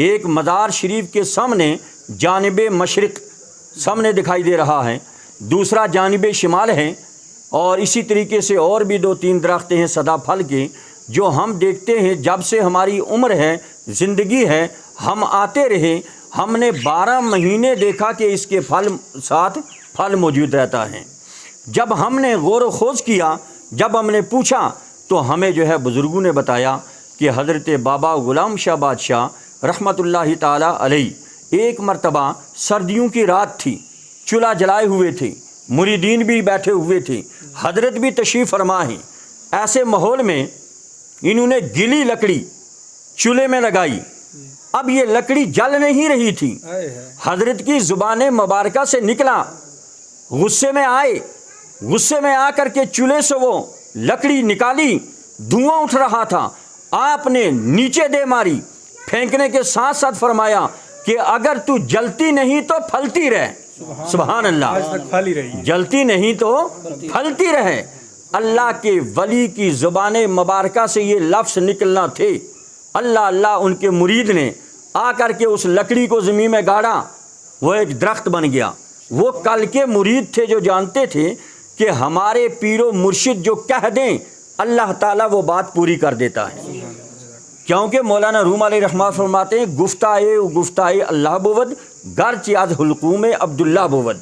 ایک مزار شریف کے سامنے جانب مشرق سامنے دکھائی دے رہا ہے، دوسرا جانب شمال ہے، اور اسی طریقے سے اور بھی 2-3 درخت ہیں سدا پھل کے، جو ہم دیکھتے ہیں جب سے ہماری عمر ہے، زندگی ہے، ہم آتے رہے، ہم نے 12 مہینے دیکھا کہ اس کے ساتھ پھل موجود رہتا ہے۔ جب ہم نے غور و خوض کیا، جب ہم نے پوچھا، تو ہمیں جو ہے بزرگوں نے بتایا کہ حضرت بابا غلام شاہ بادشاہ رحمۃ اللہ تعالیٰ علیہ ایک مرتبہ سردیوں کی رات تھی، چولہا جلائے ہوئے تھے، مریدین بھی بیٹھے ہوئے تھے، حضرت بھی تشریف فرما ہیں، ایسے ماحول میں انہوں نے گیلی لکڑی چولہے میں لگائی۔ اب یہ لکڑی جل نہیں رہی تھی، حضرت کی زبان مبارکہ سے نکلا، غصے میں آئے، غصے میں آ کر کے چولہے سے وہ لکڑی نکالی، دھواں اٹھ رہا تھا، آپ نے نیچے دے ماری، پھینکنے کے ساتھ ساتھ فرمایا کہ اگر تو جلتی نہیں تو پھلتی رہ۔ سبحان اللہ، جلتی نہیں تو پھلتی رہے۔ اللہ کے ولی کی زبان مبارکہ سے یہ لفظ نکلنا تھے، اللہ اللہ ان کے مرید نے آ کر کے اس لکڑی کو زمین میں گاڑا، وہ ایک درخت بن گیا۔ وہ کل کے مرید تھے جو جانتے تھے کہ ہمارے پیر و مرشد جو کہہ دیں اللہ تعالیٰ وہ بات پوری کر دیتا ہے، کیونکہ مولانا روم علیہ رحمہ فرماتے ہیں گفتائے اللہ بود گرچہ از حلقوم عبداللہ بود،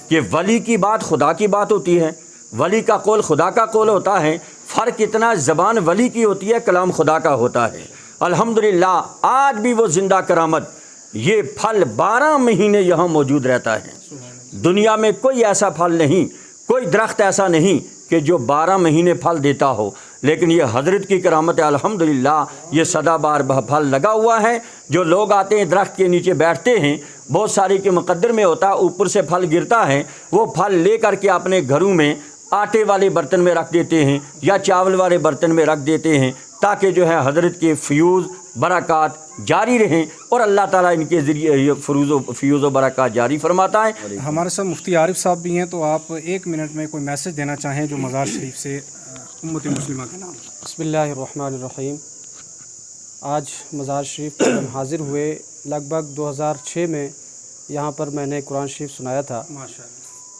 کہ ولی کی بات خدا کی بات ہوتی ہے، ولی کا قول خدا کا قول ہوتا ہے، فرق اتنا زبان ولی کی ہوتی ہے، کلام خدا کا ہوتا ہے۔ الحمدللہ آج بھی وہ زندہ کرامت، یہ پھل 12 مہینے یہاں موجود رہتا ہے۔ دنیا میں کوئی ایسا پھل نہیں، کوئی درخت ایسا نہیں کہ جو 12 مہینے پھل دیتا ہو، لیکن یہ حضرت کی کرامت ہے۔ الحمدللہ یہ سدا بار پھل لگا ہوا ہے۔ جو لوگ آتے ہیں درخت کے نیچے بیٹھتے ہیں، بہت ساری کے مقدر میں ہوتا ہے اوپر سے پھل گرتا ہے، وہ پھل لے کر کے اپنے گھروں میں آٹے والے برتن میں رکھ دیتے ہیں یا چاول والے برتن میں رکھ دیتے ہیں، تاکہ جو ہے حضرت کے فیوز برکات جاری رہیں، اور اللہ تعالیٰ ان کے ذریعے یہ فیوز و برکات جاری فرماتا ہے۔ ہمارے ساتھ مفتی عارف صاحب بھی ہیں، تو آپ 1 منٹ میں کوئی میسج دینا چاہیں جو مزار شریف سے امت مسلمہ کے نام۔ بسم اللہ الرحمن الرحیم۔ آج مزار شریف پر ہم حاضر ہوئے، لگ بھگ 2006 میں یہاں پر میں نے قرآن شریف سنایا تھا۔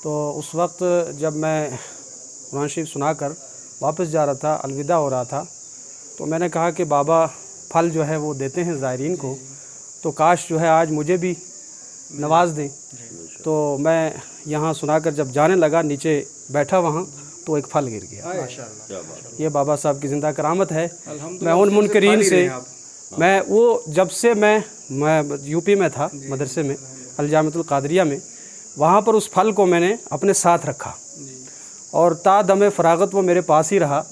تو اس وقت جب میں قرآن شریف سنا کر واپس جا رہا تھا، الوداع ہو رہا تھا، تو میں نے کہا کہ بابا پھل جو ہے وہ دیتے ہیں زائرین کو، تو کاش جو ہے آج مجھے بھی نواز دیں۔ تو میں یہاں سنا کر جب جانے لگا، نیچے بیٹھا وہاں، تو ایک پھل گر گیا۔ یہ بابا صاحب کی زندہ کرامت ہے۔ میں ان منکرین سے، میں وہ جب سے میں یو پی میں تھا مدرسے میں الجامعۃ القادریہ میں، وہاں پر اس پھل کو میں نے اپنے ساتھ رکھا، اور تا دم فراغت وہ میرے پاس ہی رہا۔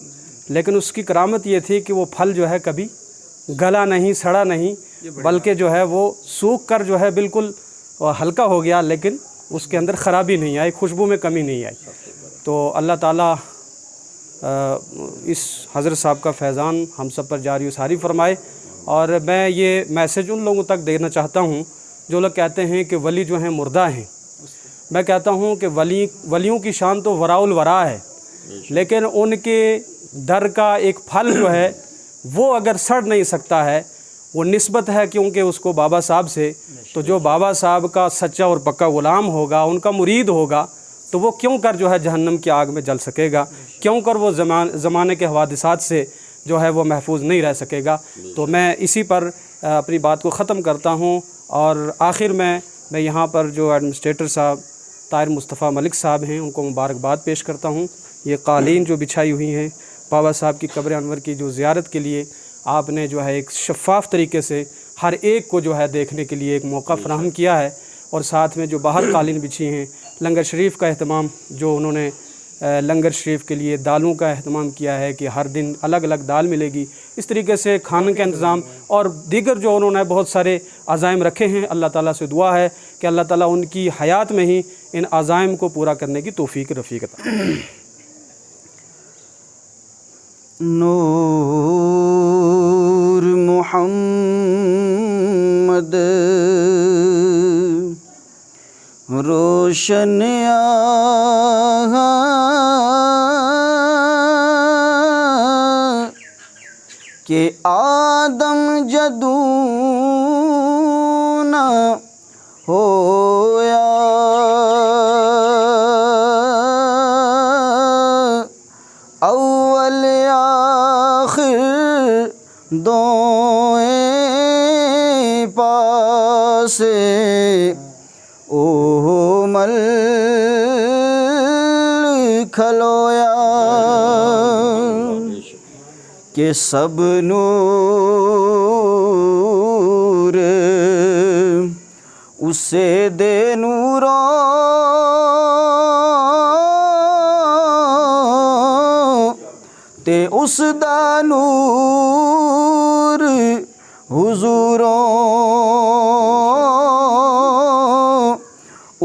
لیکن اس کی کرامت یہ تھی کہ وہ پھل جو ہے کبھی گلا نہیں، سڑا نہیں، بلکہ جو ہے وہ سوکھ کر جو ہے بالکل ہلکا ہو گیا، لیکن اس کے اندر خرابی نہیں آئی، خوشبو میں کمی نہیں آئی۔ تو اللہ تعالیٰ اس حضرت صاحب کا فیضان ہم سب پر جاری و ساری فرمائے۔ اور میں یہ میسج ان لوگوں تک دینا چاہتا ہوں جو لوگ کہتے ہیں کہ ولی جو ہیں مردہ ہیں۔ میں کہتا ہوں کہ ولیوں کی شان تو وراء الورا ہے، لیکن ان کے در کا ایک پھل جو ہے وہ اگر سڑ نہیں سکتا ہے، وہ نسبت ہے کیونکہ اس کو بابا صاحب سے، تو جو بابا صاحب کا سچا اور پکا غلام ہوگا، ان کا مرید ہوگا، تو وہ کیوں کر جو ہے جہنم کی آگ میں جل سکے گا، کیوں کر وہ زمانے کے حوادثات سے جو ہے وہ محفوظ نہیں رہ سکے گا۔ تو میں اسی پر اپنی بات کو ختم کرتا ہوں، اور آخر میں یہاں پر جو ایڈمنسٹریٹر صاحب طاہر مصطفیٰ ملک صاحب ہیں، ان کو مبارکباد پیش کرتا ہوں۔ یہ قالین جو بچھائی ہوئی ہیں بابا صاحب کی قبر انور کی جو زیارت کے لیے آپ نے جو ہے ایک شفاف طریقے سے ہر ایک کو جو ہے دیکھنے کے لیے ایک موقع فراہم کیا ہے، اور ساتھ میں جو باہر قالین بچھی ہیں، لنگر شریف کا اہتمام جو انہوں نے لنگر شریف کے لیے دالوں کا اہتمام کیا ہے کہ ہر دن الگ الگ دال ملے گی، اس طریقے سے کھانے کا انتظام اور دیگر جو انہوں نے بہت سارے عزائم رکھے ہیں۔ اللہ تعالیٰ سے دعا ہے کہ اللہ تعالیٰ ان کی حیات میں ہی ان عزائم کو پورا کرنے کی توفیق رفیق عطا۔ نور محمد روشن کہ آدم جدوں نہ ہویا اول آخر دوئیں پاسے او مل کھلویا کہ سب نور اسے دے نوروں تے اس دا نور حضوروں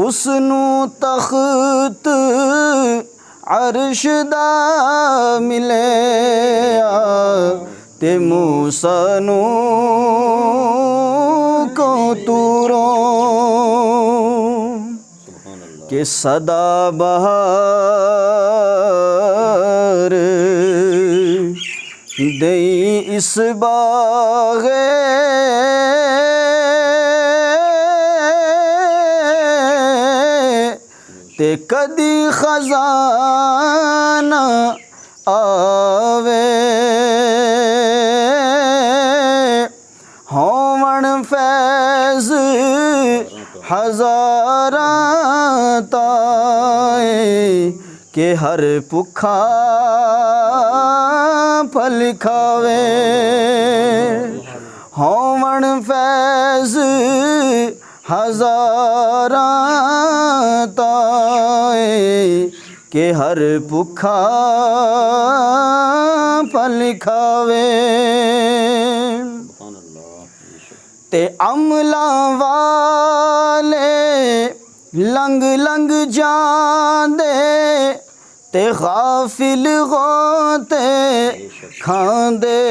اس نو تخت عرش دا ملے تے موسیٰ نو کو توروں کہ صدا بہار دئی اس باغے تے کدی خزانہ آوے ہون فیض ہزاراں تائے کہ ہر بھکھا پھل کھاوے ہون فیض ہزاراں تائے کہ ہر بھکھا پھل کھاوے تے عملاں والے لنگ لنگ جاندے تے غافل غوتے کھاندے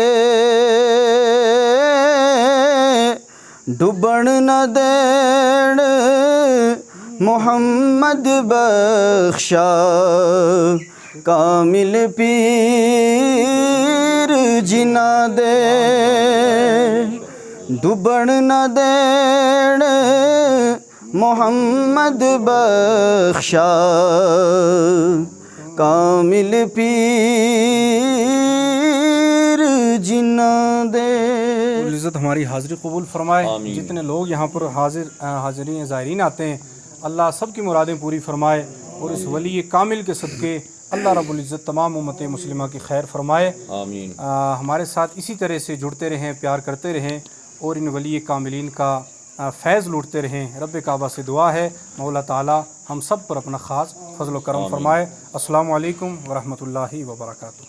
ڈبن نہ دین محمد بخشا کامل پیر جنا دے ڈبن نہ دین محمد بخشا کامل پیر جنا دے۔ عزت ہماری حاضری قبول فرمائے۔ جتنے لوگ یہاں پر حاضرین زائرین آتے ہیں اللہ سب کی مرادیں پوری فرمائے، اور اس ولی کامل کے صدقے اللہ رب العزت تمام امت مسلمہ کی خیر فرمائے۔ آمین۔ ہمارے ساتھ اسی طرح سے جڑتے رہیں، پیار کرتے رہیں، اور ان ولی کاملین کا فیض لوٹتے رہیں۔ رب کعبہ سے دعا ہے مولا تعالی ہم سب پر اپنا خاص فضل و کرم فرمائے۔ السلام علیکم ورحمۃ اللہ وبرکاتہ۔